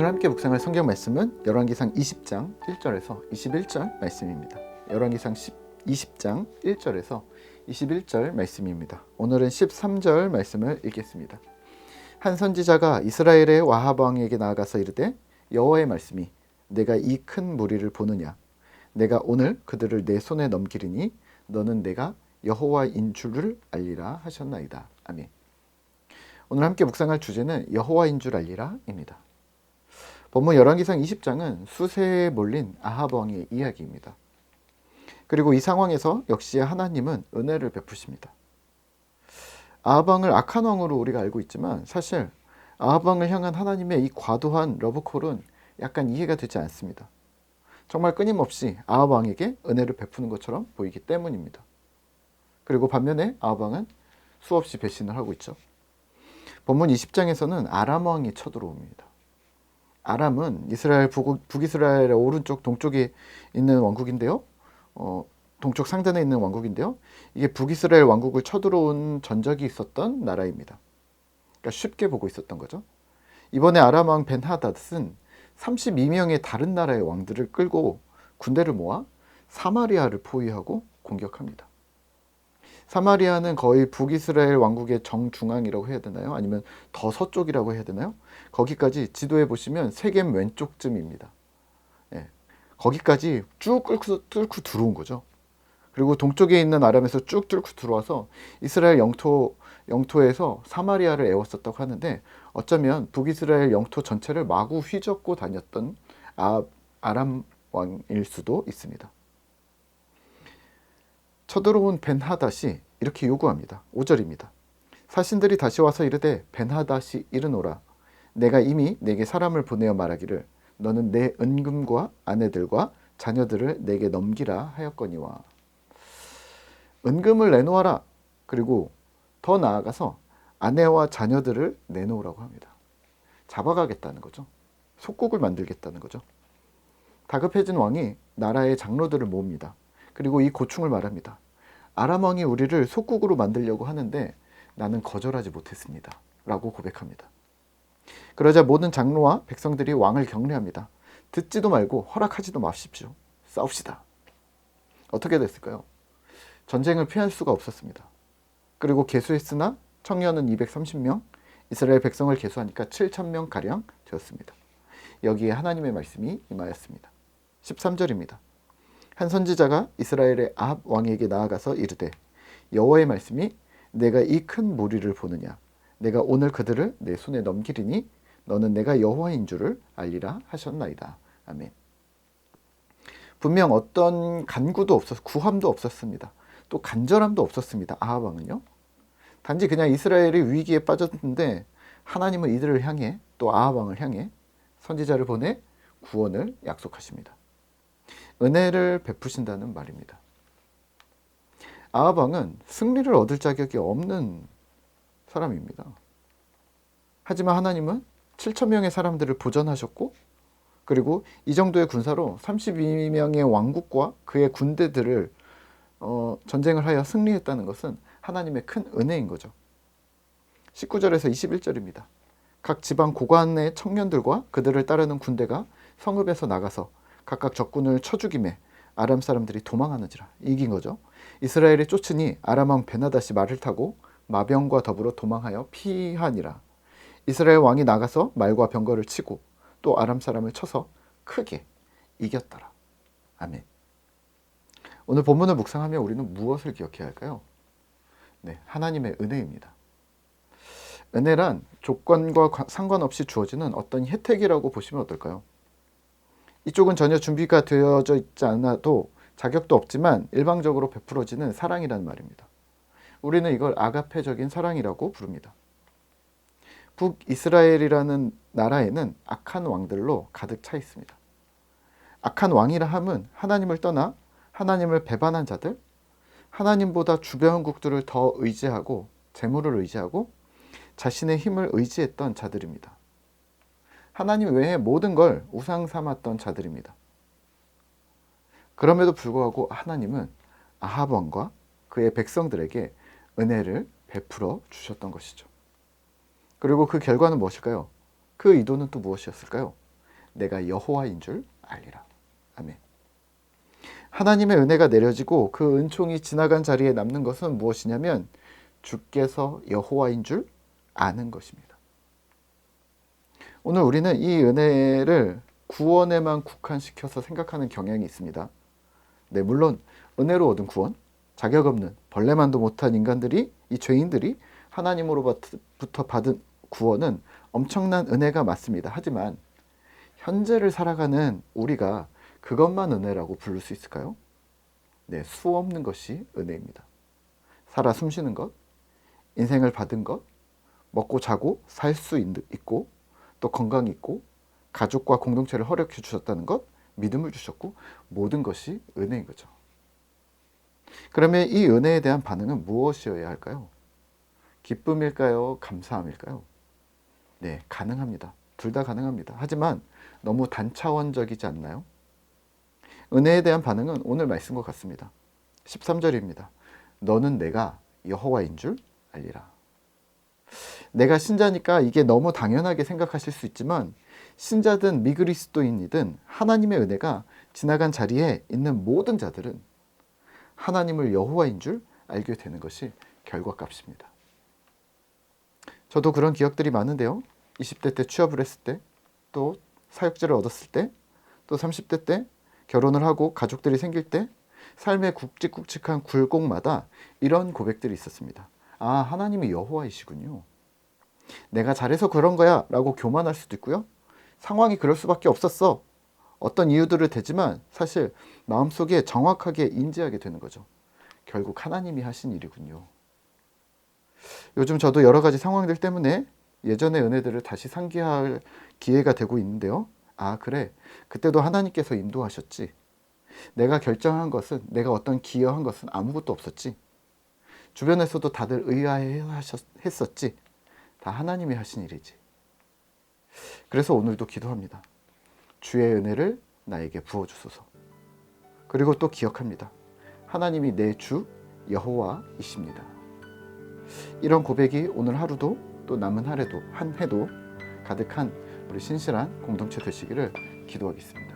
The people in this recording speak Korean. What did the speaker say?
오늘 함께 묵상할 성경 말씀은 열왕기상 20장 1절에서 21절 말씀입니다. 열왕기상 20장 1절에서 21절 말씀입니다. 오늘은 13절 말씀을 읽겠습니다. 한 선지자가 이스라엘의 와합 왕에게 나아가서 이르되 여호와의 말씀이 내가 이 큰 무리를 보느냐 내가 오늘 그들을 내 손에 넘기리니 너는 내가 여호와인 줄을 알리라 하셨나이다. 아멘. 오늘 함께 묵상할 주제는 여호와인 줄 알리라입니다. 본문 열왕기상 20장은 수세에 몰린 아합 왕의 이야기입니다. 그리고 이 상황에서 역시 하나님은 은혜를 베푸십니다. 아합 왕을 악한 왕으로 우리가 알고 있지만 사실 아합 왕을 향한 하나님의 이 과도한 러브콜은 약간 이해가 되지 않습니다. 정말 끊임없이 아합 왕에게 은혜를 베푸는 것처럼 보이기 때문입니다. 그리고 반면에 아합 왕은 수없이 배신을 하고 있죠. 본문 20장에서는 아람 왕이 쳐들어옵니다. 아람은 이스라엘 북이스라엘의 오른쪽 동쪽에 있는 왕국인데요. 동쪽 상단에 있는 왕국인데요. 이게 북이스라엘 왕국을 쳐들어온 전적이 있었던 나라입니다. 그러니까 쉽게 보고 있었던 거죠. 이번에 아람 왕 벤하닷은 32명의 다른 나라의 왕들을 끌고 군대를 모아 사마리아를 포위하고 공격합니다. 사마리아는 거의 북이스라엘 왕국의 정중앙이라고 해야 되나요? 아니면 더 서쪽이라고 해야 되나요? 거기까지 지도에 보시면 세겜 왼쪽쯤입니다. 예, 거기까지 쭉 뚫고 들어온 거죠. 그리고 동쪽에 있는 아람에서 쭉 뚫고 들어와서 이스라엘 영토에서 사마리아를 에웠었다고 하는데 어쩌면 북이스라엘 영토 전체를 마구 휘젓고 다녔던 아람 왕일 수도 있습니다. 쳐들어온 벤하닷이 이렇게 요구합니다. 5절입니다. 사신들이 다시 와서 이르되 벤하닷이 이르노라 내가 이미 내게 사람을 보내어 말하기를 너는 내 은금과 아내들과 자녀들을 내게 넘기라 하였거니와. 은금을 내놓아라. 그리고 더 나아가서 아내와 자녀들을 내놓으라고 합니다. 잡아가겠다는 거죠. 속국을 만들겠다는 거죠. 다급해진 왕이 나라의 장로들을 모읍니다. 그리고 이 고충을 말합니다. 아람 왕이 우리를 속국으로 만들려고 하는데 나는 거절하지 못했습니다. 라고 고백합니다. 그러자 모든 장로와 백성들이 왕을 격려합니다. 듣지도 말고 허락하지도 마십시오. 싸웁시다. 어떻게 됐을까요? 전쟁을 피할 수가 없었습니다. 그리고 계수했으나 청년은 230명, 이스라엘 백성을 계수하니까 7,000명가량 되었습니다. 여기에 하나님의 말씀이 임하였습니다. 13절입니다. 한 선지자가 이스라엘의 아합 왕에게 나아가서 이르되 여호와의 말씀이 내가 이 큰 무리를 보느냐 내가 오늘 그들을 내 손에 넘기리니 너는 내가 여호와인 줄을 알리라 하셨나이다. 아멘. 분명 어떤 간구도 구함도 없었습니다. 또 간절함도 없었습니다. 아합 왕은요. 단지 그냥 이스라엘이 위기에 빠졌는데 하나님은 이들을 향해 또 아합 왕을 향해 선지자를 보내 구원을 약속하십니다. 은혜를 베푸신다는 말입니다. 아합 왕은 승리를 얻을 자격이 없는 사람입니다. 하지만 하나님은 7,000명의 사람들을 보전하셨고 그리고 이 정도의 군사로 32명의 왕국과 그의 군대들을 전쟁을 하여 승리했다는 것은 하나님의 큰 은혜인 거죠. 19절에서 21절입니다. 각 지방 고관의 청년들과 그들을 따르는 군대가 성읍에서 나가서 각각 적군을 쳐 죽이매 아람 사람들이 도망하는지라. 이긴 거죠. 이스라엘이 쫓으니 아람 왕 벤하닷이 말을 타고 마병과 더불어 도망하여 피하니라. 이스라엘 왕이 나가서 말과 병거를 치고 또 아람 사람을 쳐서 크게 이겼더라. 아멘. 오늘 본문을 묵상하며 우리는 무엇을 기억해야 할까요? 네, 하나님의 은혜입니다. 은혜란 조건과 상관없이 주어지는 어떤 혜택이라고 보시면 어떨까요? 이쪽은 전혀 준비가 되어져 있지 않아도 자격도 없지만 일방적으로 베풀어지는 사랑이라는 말입니다. 우리는 이걸 아가페적인 사랑이라고 부릅니다. 북이스라엘이라는 나라에는 악한 왕들로 가득 차 있습니다. 악한 왕이라 함은 하나님을 떠나 하나님을 배반한 자들, 하나님보다 주변국들을 더 의지하고 재물을 의지하고 자신의 힘을 의지했던 자들입니다. 하나님 외에 모든 걸 우상 삼았던 자들입니다. 그럼에도 불구하고 하나님은 아합 왕과 그의 백성들에게 은혜를 베풀어 주셨던 것이죠. 그리고 그 결과는 무엇일까요? 그 의도는 또 무엇이었을까요? 내가 여호와인 줄 알리라. 아멘. 하나님의 은혜가 내려지고 그 은총이 지나간 자리에 남는 것은 무엇이냐면 주께서 여호와인 줄 아는 것입니다. 오늘 우리는 이 은혜를 구원에만 국한시켜서 생각하는 경향이 있습니다. 네, 물론 은혜로 얻은 구원, 자격 없는 벌레만도 못한 인간들이, 이 죄인들이 하나님으로부터 받은 구원은 엄청난 은혜가 맞습니다. 하지만 현재를 살아가는 우리가 그것만 은혜라고 부를 수 있을까요? 네, 수 없는 것이 은혜입니다. 살아 숨쉬는 것, 인생을 받은 것, 먹고 자고 살 수 있고, 또 건강이 있고, 가족과 공동체를 허락해 주셨다는 것, 믿음을 주셨고, 모든 것이 은혜인 거죠. 그러면 이 은혜에 대한 반응은 무엇이어야 할까요? 기쁨일까요? 감사함일까요? 네, 가능합니다. 둘 다 가능합니다. 하지만 너무 단차원적이지 않나요? 은혜에 대한 반응은 오늘 말씀과 같습니다. 13절입니다. 너는 내가 여호와인 줄 알리라. 내가 신자니까 이게 너무 당연하게 생각하실 수 있지만 신자든 미그리스도인이든 하나님의 은혜가 지나간 자리에 있는 모든 자들은 하나님을 여호와인 줄 알게 되는 것이 결과값입니다. 저도 그런 기억들이 많은데요. 20대 때 취업을 했을 때, 또 사역지를 얻었을 때, 또 30대 때 결혼을 하고 가족들이 생길 때 삶의 굵직굵직한 굴곡마다 이런 고백들이 있었습니다. 아, 하나님이 여호와이시군요. 내가 잘해서 그런 거야 라고 교만할 수도 있고요. 상황이 그럴 수밖에 없었어. 어떤 이유들을 대지만 사실 마음속에 정확하게 인지하게 되는 거죠. 결국 하나님이 하신 일이군요. 요즘 저도 여러 가지 상황들 때문에 예전의 은혜들을 다시 상기할 기회가 되고 있는데요. 아, 그래. 그때도 하나님께서 인도하셨지. 내가 결정한 것은, 내가 어떤 기여한 것은 아무것도 없었지. 주변에서도 다들 의아해했었지. 다 하나님이 하신 일이지. 그래서 오늘도 기도합니다. 주의 은혜를 나에게 부어주소서. 그리고 또 기억합니다. 하나님이 내 주 여호와이십니다. 이런 고백이 오늘 하루도 또 남은 한 해도 가득한 우리 신실한 공동체 되시기를 기도하겠습니다.